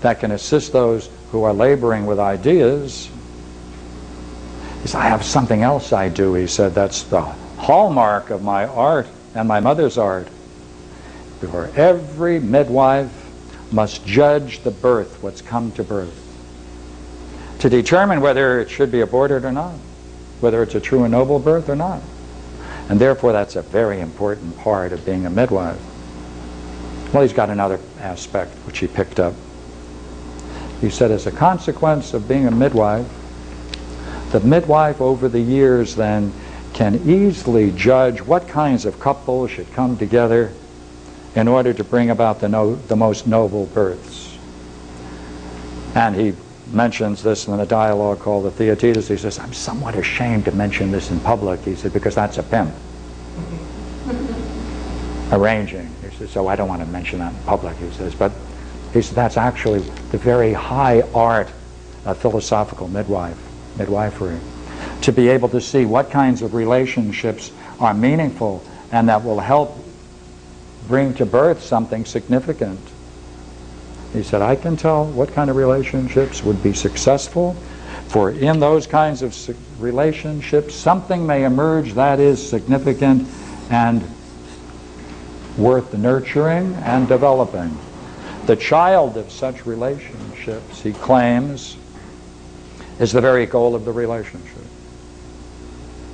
that can assist those who are laboring with ideas. He said, I have something else I do. He said, that's the hallmark of my art and my mother's art. For every midwife must judge the birth, what's come to birth, to determine whether it should be aborted or not, whether it's a true and noble birth or not. And therefore, that's a very important part of being a midwife. Well, he's got another aspect which he picked up. He said, as a consequence of being a midwife, the midwife over the years then can easily judge what kinds of couples should come together in order to bring about the most noble births. And he mentions this in a dialogue called the Theaetetus. He says, I'm somewhat ashamed to mention this in public. He said, because that's a pimp. Arranging. He says, so I don't want to mention that in public, he says. But he said, that's actually the very high art of philosophical midwifery. To be able to see what kinds of relationships are meaningful and that will help bring to birth something significant. He said, I can tell what kind of relationships would be successful, for in those kinds of relationships something may emerge that is significant and worth nurturing and developing. The child of such relationships, he claims, is the very goal of the relationship.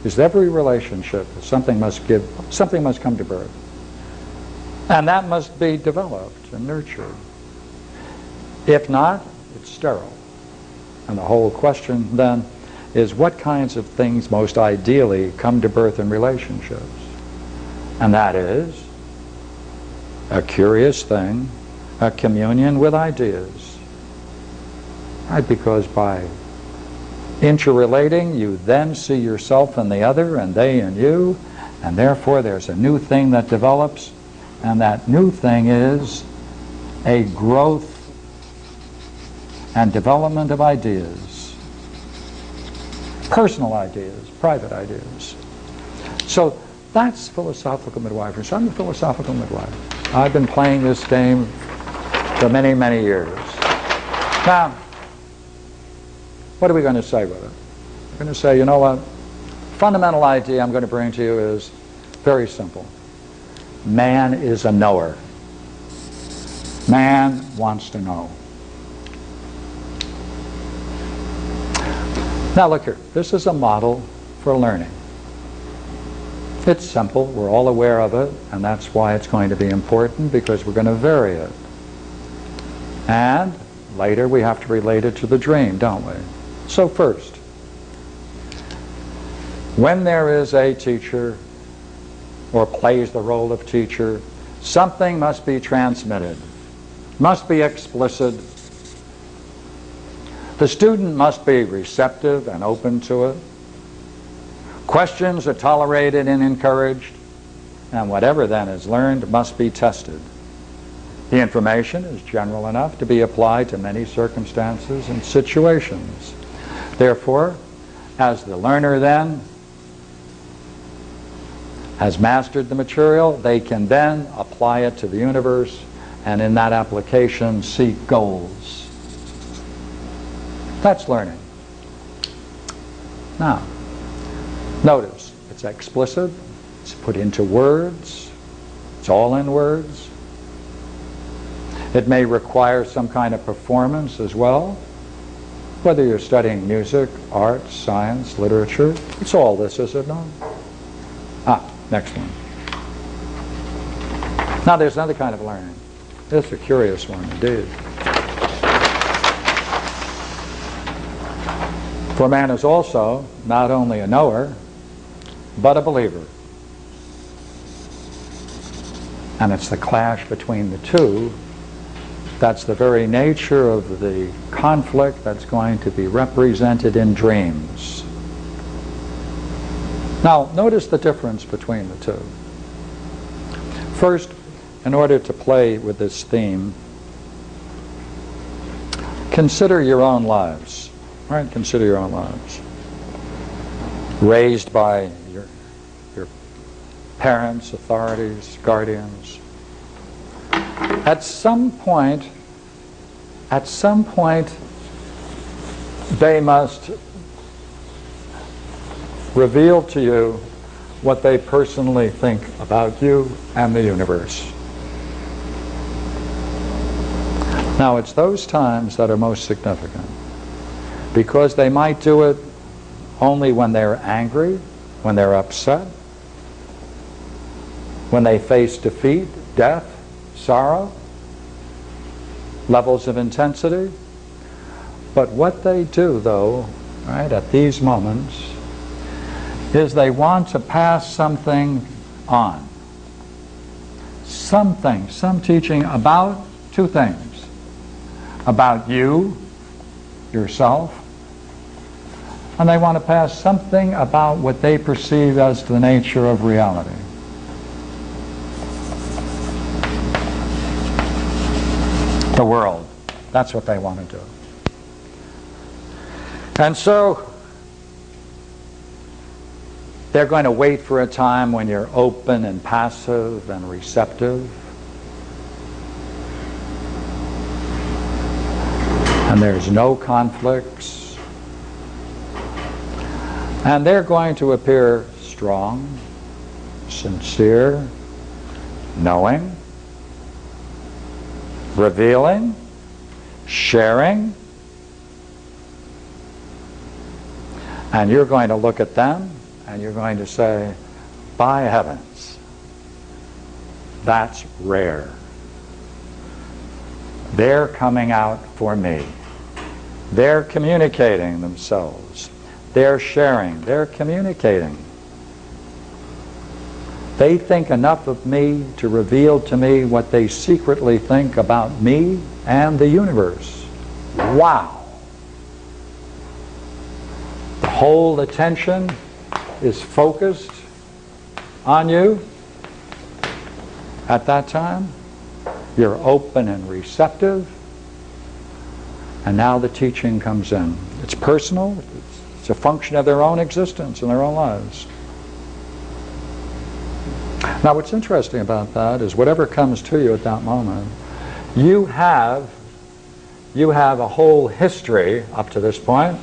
Is every relationship, something must come to birth. And that must be developed and nurtured. If not, it's sterile. And the whole question then is what kinds of things most ideally come to birth in relationships? And that is a curious thing, a communion with ideas. Right? Because by interrelating, you then see yourself in the other and they in you, and therefore there's a new thing that develops, and that new thing is a growth and development of ideas, personal ideas, private ideas. So that's philosophical midwifery. So I'm a philosophical midwife. I've been playing this game for many, many years. Now, what are we going to say with it? We're going to say, you know what? Fundamental idea I'm going to bring to you is very simple. Man is a knower. Man wants to know. Now look here, this is a model for learning. It's simple, we're all aware of it, and that's why it's going to be important, because we're going to vary it. And later we have to relate it to the dream, don't we? So first, when there is a teacher or plays the role of teacher, something must be transmitted, must be explicit. The student must be receptive and open to it. Questions are tolerated and encouraged, and whatever then is learned must be tested. The information is general enough to be applied to many circumstances and situations. Therefore, as the learner then has mastered the material, they can then apply it to the universe, and in that application seek goals. That's learning. Now, notice, it's explicit, it's put into words, it's all in words. It may require some kind of performance as well, whether you're studying music, art, science, literature. It's all this, is it not? Next one. Now there's another kind of learning. This is a curious one indeed. For man is also not only a knower, but a believer. And it's the clash between the two. That's the very nature of the conflict that's going to be represented in dreams. Now, notice the difference between the two. First, in order to play with this theme, consider your own lives. Right? Consider your own lives. Raised by your parents, authorities, guardians. At some point, at some point they must reveal to you what they personally think about you and the universe. Now, it's those times that are most significant, because they might do it only when they're angry, when they're upset, when they face defeat, death, sorrow, levels of intensity. But what they do, though, right, at these moments, is they want to pass something on. Something, some teaching about two things. About you, yourself, and they want to pass something about what they perceive as the nature of reality. The world. That's what they want to do. And so they're going to wait for a time when you're open and passive and receptive. And there's no conflicts. And they're going to appear strong, sincere, knowing, revealing, sharing. And you're going to look at them and you're going to say, by heavens, that's rare. They're coming out for me. They're communicating themselves. They're sharing. They're communicating. They think enough of me to reveal to me what they secretly think about me and the universe. Wow! The whole attention is focused on you at that time. You're open and receptive. And now the teaching comes in. It's personal. It's a function of their own existence and their own lives. Now what's interesting about that is whatever comes to you at that moment, you have a whole history up to this point.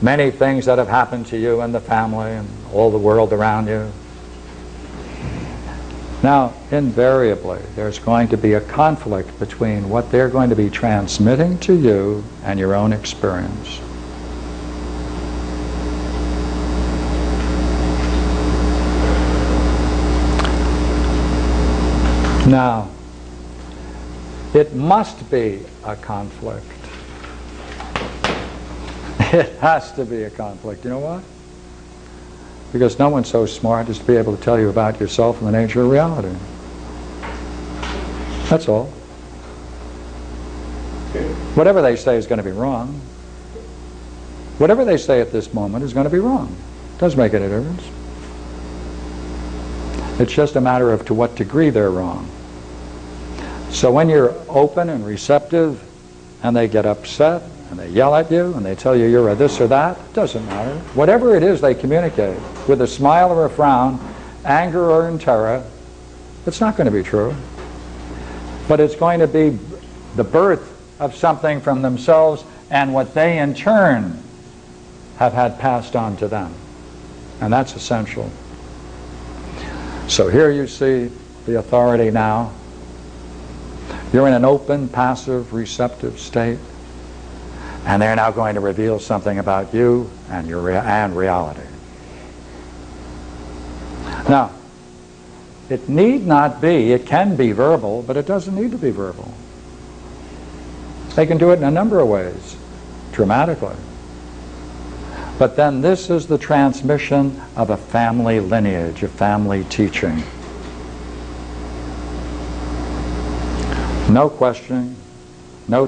Many things that have happened to you and the family and all the world around you. Now, invariably, there's going to be a conflict between what they're going to be transmitting to you and your own experience. Now, it must be a conflict. It has to be a conflict. You know why? Because no one's so smart as to be able to tell you about yourself and the nature of reality. That's all. Whatever they say is going to be wrong. Whatever they say at this moment is going to be wrong. Doesn't make any difference. It's just a matter of to what degree they're wrong. So when you're open and receptive and they get upset and they yell at you and they tell you you're a this or that, it doesn't matter. Whatever it is they communicate, with a smile or a frown, anger or in terror, it's not going to be true. But it's going to be the birth of something from themselves and what they in turn have had passed on to them. And that's essential. So here you see the authority now. You're in an open, passive, receptive state. And they're now going to reveal something about you and your reality. Now, it need not be, it can be verbal, but it doesn't need to be verbal. They can do it in a number of ways, dramatically. But then this is the transmission of a family lineage, a family teaching. No questioning, no